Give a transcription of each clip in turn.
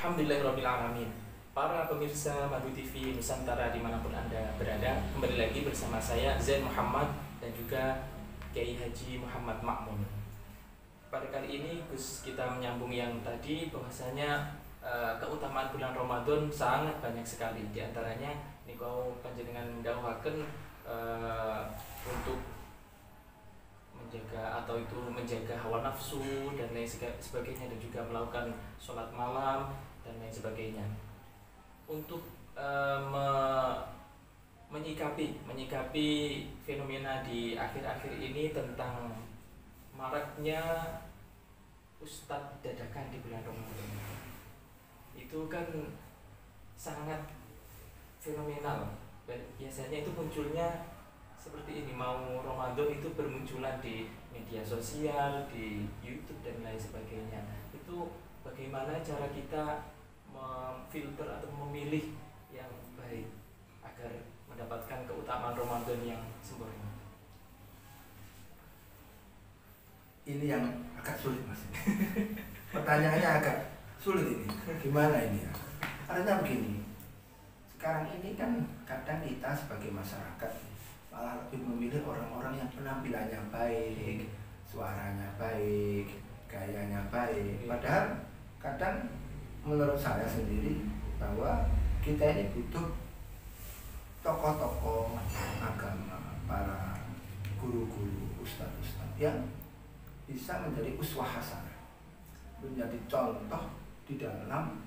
Alhamdulillahirrabbilalamin. Para pemirsa Madu TV Nusantara dimanapun Anda berada, kembali lagi bersama saya Zain Muhammad dan juga Kiai Haji Muhammad Makmun. Pada kali ini kita menyambung yang tadi, bahwasanya keutamaan bulan Ramadan sangat banyak sekali. Di antaranya niku panjenengan dawuhaken untuk menjaga atau itu menjaga hawa nafsu dan lain sebagainya, dan juga melakukan sholat malam dan lain sebagainya untuk menyikapi fenomena di akhir-akhir ini tentang maraknya ustadz dadakan di bulan Ramadan. Itu kan sangat fenomenal, dan biasanya itu munculnya seperti ini, mau Ramadan itu bermunculan di media sosial, di YouTube dan lain sebagainya. Itu bagaimana cara kita memfilter atau memilih yang baik agar mendapatkan keutamaan Ramadan yang sempurna? Ini yang agak sulit, Mas. Pertanyaannya agak sulit ini. Gimana ini ya? Karena begini, sekarang ini kan kadang kita sebagai masyarakat malah lebih memilih orang-orang yang penampilannya baik, suaranya baik, gayanya baik. Padahal kadang menurut saya sendiri bahwa kita ini butuh tokoh-tokoh agama, para guru-guru, ustadz-ustadz yang bisa menjadi uswah hasanah, menjadi contoh di dalam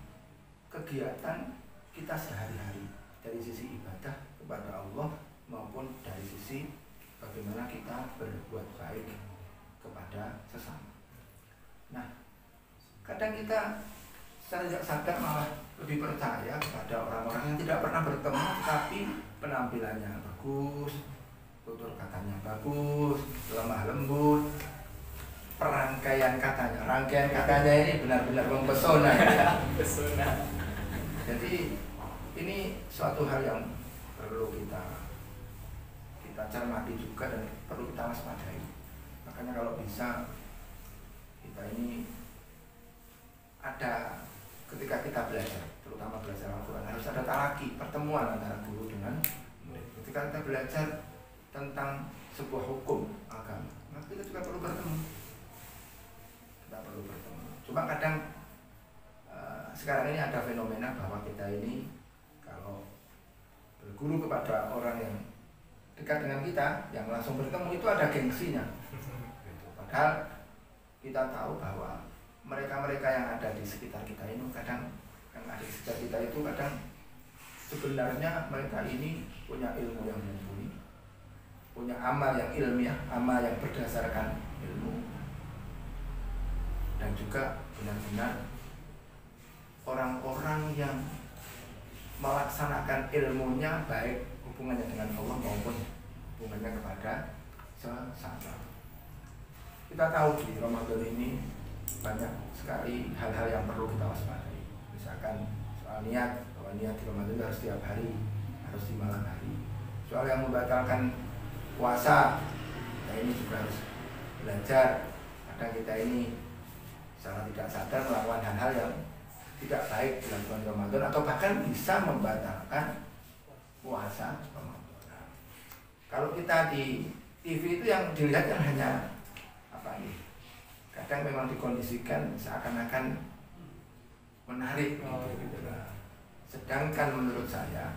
kegiatan kita sehari-hari dari sisi ibadah kepada Allah maupun dari sisi bagaimana kita berbuat baik kepada sesama. Nah, kadang kita secara tidak sadar malah lebih percaya kepada orang-orang yang tidak pernah bertemu tapi penampilannya bagus, tutur katanya bagus, lemah lembut, rangkaian katanya ini benar-benar mempesona ya. Pesona. Jadi ini suatu hal yang perlu kita cermati juga dan perlu kita waspadai. Makanya kalau bisa kita ini ada ketika kita belajar, terutama belajar Al-Quran, harus ada talaki, pertemuan antara guru dengan murid. Ketika kita belajar tentang sebuah hukum agama, maka kita juga perlu bertemu. Cuma kadang sekarang ini ada fenomena bahwa kita ini kalau berguru kepada orang yang dekat dengan kita, yang langsung bertemu, itu ada gengsinya. Padahal kita tahu bahwa mereka-mereka yang ada di sekitar kita ini kadang, yang ada di sekitar kita itu kadang sebenarnya mereka ini punya ilmu yang mumpuni, punya amal yang ilmiah, amal yang berdasarkan ilmu, dan juga benar-benar orang-orang yang melaksanakan ilmunya baik hubungannya dengan Allah maupun hubungannya kepada sesama. Kita tahu di Ramadan ini banyak sekali hal-hal yang perlu kita waspadai. Misalkan soal niat, bahwa niat di Ramadan harus setiap hari, harus di malam hari. Soal yang membatalkan puasa, kita ini juga harus belajar. Kadang kita ini secara tidak sadar melakukan hal-hal yang tidak baik dalam bulan Ramadan, atau bahkan bisa membatalkan puasa Ramadan. Kalau kita di TV itu yang dilihat yang hanya apa ini? Kadang memang dikondisikan seakan-akan menarik gitu. Sedangkan menurut saya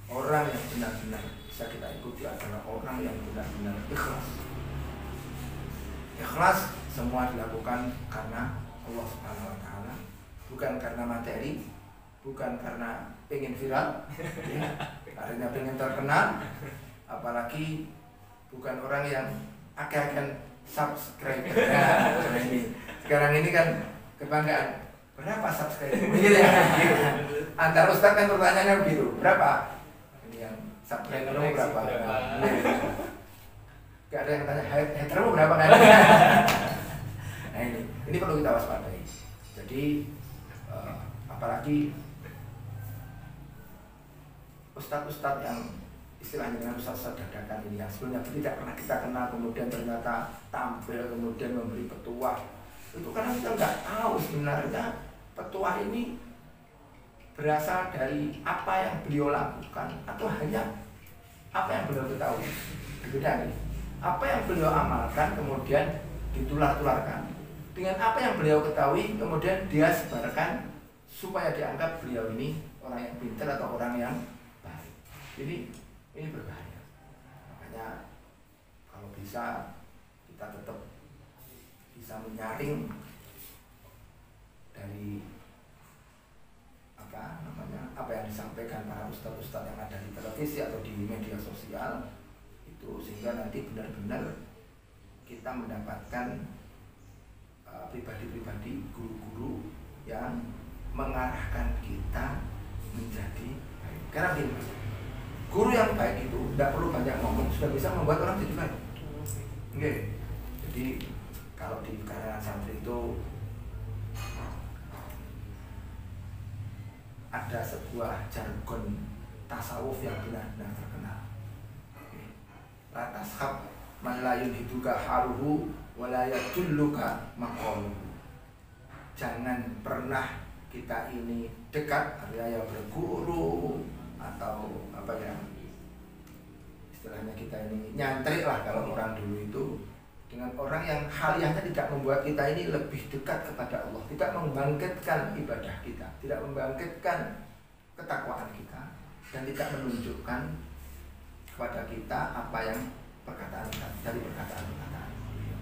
orang yang benar-benar bisa kita ikuti adalah orang yang benar-benar ikhlas. Ikhlas semua dilakukan karena Allah Subhanahu wa taala, bukan karena materi, bukan karena pengen viral, ya, karena pengen terkenal, apalagi bukan orang yang akan subscribe. Nah, ini sekarang ini kan kebanggaan, berapa subscribe? Begitu ya. Antar ustaz kan pertanyaannya begitu, berapa? Ini yang subscribe berapa? Gak ada yang tanya hatermu berapa kan? Nah ini perlu kita waspadai. Jadi apalagi ustadz-ustadz yang istilahnya dengan ustadz dadakan ini yang sebelumnya tidak pernah kita kenal, kemudian ternyata tampil, kemudian memberi petuah, itu karena kita nggak tahu sebenarnya petuah ini berasal dari apa yang beliau lakukan atau hanya apa yang beliau ketahui? Berbeda nih. Apa yang beliau amalkan kemudian ditular-tularkan dengan apa yang beliau ketahui kemudian dia sebarkan supaya dianggap beliau ini orang yang pintar atau orang yang baik. Ini berbahaya. Makanya kalau bisa kita tetap bisa menyaring dari apa yang disampaikan para ustadz-ustadz yang ada di televisi atau di media sosial itu, sehingga nanti benar-benar kita mendapatkan pribadi-pribadi guru-guru yang mengarahkan kita menjadi baik. Karena begini Mas, guru yang baik itu tidak perlu banyak ngomong sudah bisa membuat orang jadi baik. Oke. Jadi kalau di kalangan santri itu ada sebuah jargon tasawuf yang benar-benar terkenal. La tashab man la yunhiduka haluhu wa la yadulluka maqaluhu. Jangan pernah kita ini dekat, artinya ya berguru atau apa ya istilahnya kita ini nyantrik lah kalau orang dulu itu, dengan orang yang haliahnya tidak membuat kita ini lebih dekat kepada Allah, tidak membangkitkan ibadah kita, tidak membangkitkan ketakwaan kita, dan tidak menunjukkan kepada kita apa yang dari perkataan-perkataan beliau.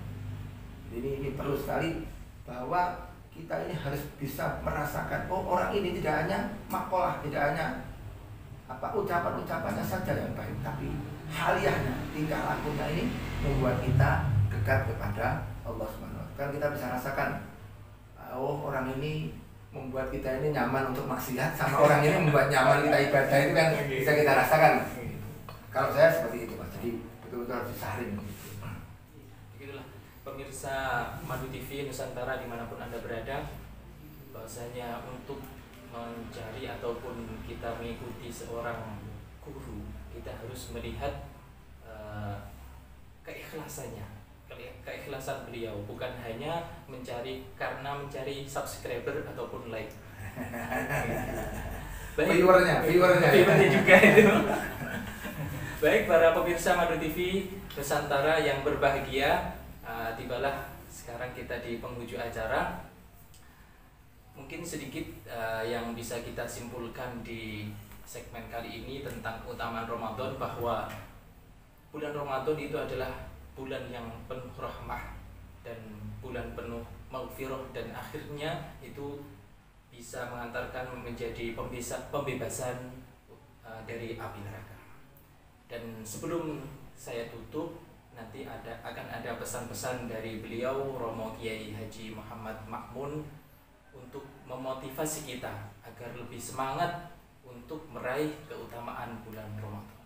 Jadi ini perlu sekali bahwa kita ini harus bisa merasakan, oh orang ini tidak hanya makalah, tidak hanya ucapan-ucapannya saja yang baik, tapi haliahnya, tingkah lakunya ini membuat kita dekat kepada Allah SWT. Kan kita bisa rasakan, oh orang ini membuat kita ini nyaman untuk maksiat, sama orang ini membuat nyaman kita ibadah, itu kan bisa kita rasakan. Kalau saya seperti itu Mas, jadi betul-betul harus disaring. Begitulah pemirsa Madu TV Nusantara dimanapun Anda berada, bahwasanya untuk mencari ataupun kita mengikuti seorang guru, kita harus melihat keikhlasan beliau, bukan hanya karena mencari subscriber ataupun like. Baik, viewernya juga itu. Baik para pemirsa Madu TV Nusantara yang berbahagia, tibalah sekarang kita di penghujung acara. Mungkin sedikit yang bisa kita simpulkan di segmen kali ini tentang keutamaan Ramadan, bahwa bulan Ramadan itu adalah bulan yang penuh rahmah dan bulan penuh maghfirah, dan akhirnya itu bisa mengantarkan menjadi pembebasan dari api neraka. Dan sebelum saya tutup, nanti akan ada pesan-pesan dari beliau Romo Kiai Haji Muhammad Ma'mun untuk memotivasi kita agar lebih semangat untuk meraih keutamaan bulan Ramadan.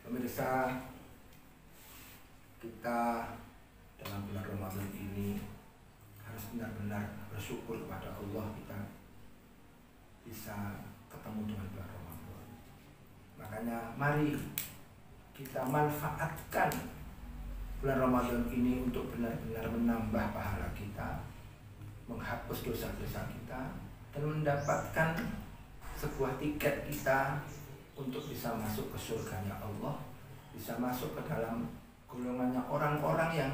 Pemirsa, kita dalam bulan Ramadan ini harus benar-benar bersyukur kepada Allah, kita bisa ketemu dengan bulan Ramadan. Makanya mari kita manfaatkan bulan Ramadan ini untuk benar-benar menambah pahala kita, menghapus dosa-dosa kita, dan mendapatkan sebuah tiket kita untuk bisa masuk ke surganya Allah, bisa masuk ke dalam golongannya orang-orang yang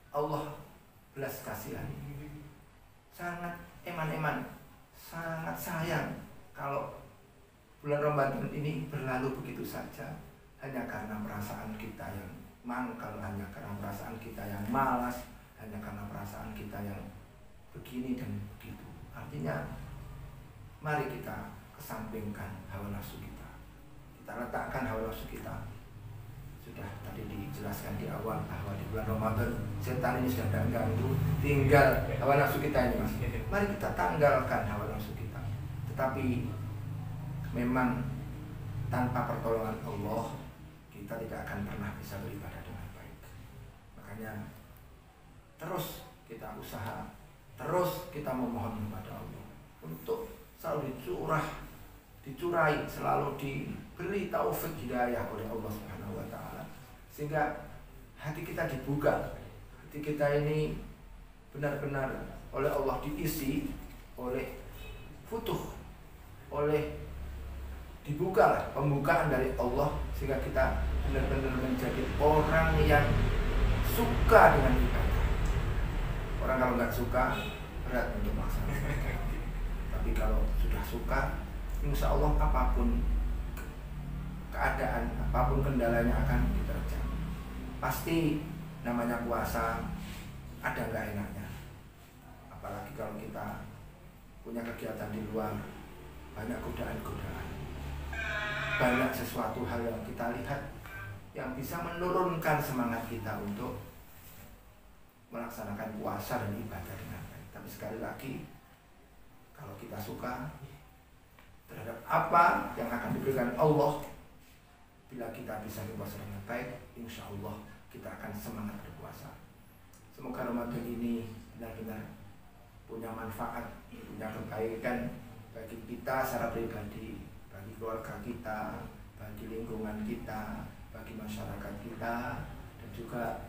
Allah belas kasihani. Sangat eman-eman, sangat sayang kalau bulan Ramadan ini berlalu begitu saja, hanya karena perasaan kita yang mangkal, hanya karena perasaan kita yang malas, hanya karena perasaan kita yang begini dan begitu. Artinya mari kita kesampingkan hawa nafsu kita, kita letakkan hawa nafsu kita. Sudah tadi dijelaskan di awal bahwa di bulan Ramadan setan ini sudah tidak ganggu, tinggal hawa nafsu kita ini Mas. Mari kita tanggalkan hawa nafsu kita. Tetapi memang tanpa pertolongan Allah kita tidak akan pernah bisa beribadah dengan baik. Makanya terus kita usaha, terus kita memohon kepada Allah untuk selalu dicurai, selalu diberi taufik hidayah oleh Allah Subhanahu wa taala, sehingga hati kita dibuka, hati kita ini benar-benar oleh Allah diisi oleh futuh, oleh dibuka pembukaan dari Allah, sehingga kita benar-benar menjadi orang yang suka dengan ibadah. Orang kalau nggak suka berat untuk melaksanakan. Tapi kalau sudah suka, insya Allah apapun keadaan, apapun kendalanya akan diterjang. Pasti namanya puasa ada nggak enaknya. Apalagi kalau kita punya kegiatan di luar, banyak godaan-godaan, banyak sesuatu hal yang kita lihat yang bisa menurunkan semangat kita untuk melaksanakan puasa dan ibadah dengan baik. Tapi sekali lagi, kalau kita suka terhadap apa yang akan diberikan Allah, bila kita bisa berpuasa dengan baik, insya Allah kita akan semangat berpuasa. Semoga Ramadan ini benar-benar punya manfaat, punya kebaikan bagi kita secara pribadi, bagi keluarga kita, bagi lingkungan kita, bagi masyarakat kita, dan juga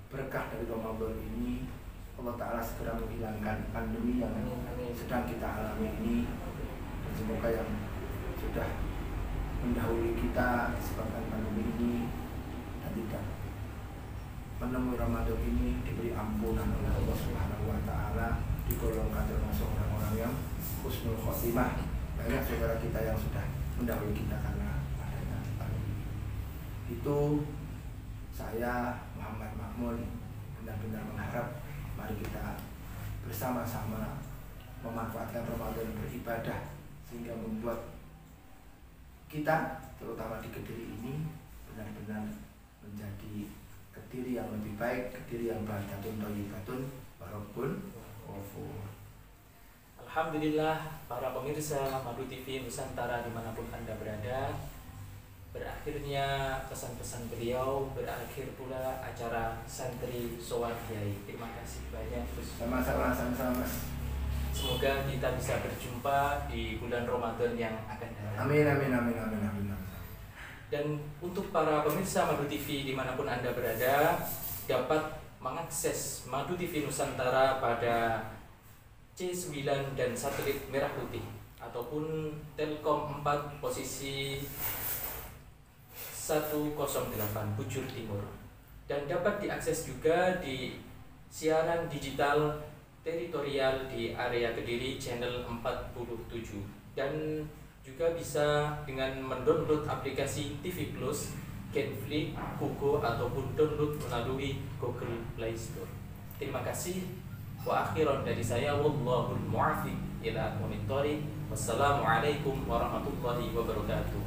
berkah dari Ramadan ini Allah Ta'ala segera menghilangkan pandemi yang sedang kita alami ini, dan semoga yang sudah mendahului kita disebabkan pandemi ini dan tidak menemui Ramadan ini diberi ampunan oleh Allah Subhanahu wa Ta'ala, digolongkan termasuk orang-orang yang husnul khotimah. Banyak saudara kita yang sudah mendahului kita karena adanya pandemi. Itu saya Muhammad Makmun benar-benar mengharap mari kita bersama-sama memanfaatkan Ramadan beribadah, sehingga membuat kita terutama di Kediri ini benar-benar menjadi Kediri yang lebih baik, Kediri yang baldatun thayyibatun wa rabbun ghafur. Alhamdulillah, para pemirsa Madu TV Nusantara dimanapun Anda berada, berakhirnya pesan-pesan beliau, berakhir pula acara Santri Sowan Kiai. Terima kasih banyak Gus. Sama-sama Mas. Semoga kita bisa berjumpa di bulan Ramadan yang akan datang. Amin. Dan untuk para pemirsa Madu TV dimanapun Anda berada, dapat mengakses Madu TV Nusantara pada C9 dan satelit merah putih, ataupun Telkom 4 posisi 108 Bujur Timur, dan dapat diakses juga di siaran digital teritorial di area Kediri channel 47, dan juga bisa dengan mendownload aplikasi TV Plus, Genflix, Kuko, ataupun download melalui Google Play Store. Terima kasih. Wa akhiran dari saya, wallahul muwaffiq ila aqwamit thoriq. Wassalamualaikum warahmatullahi wabarakatuh.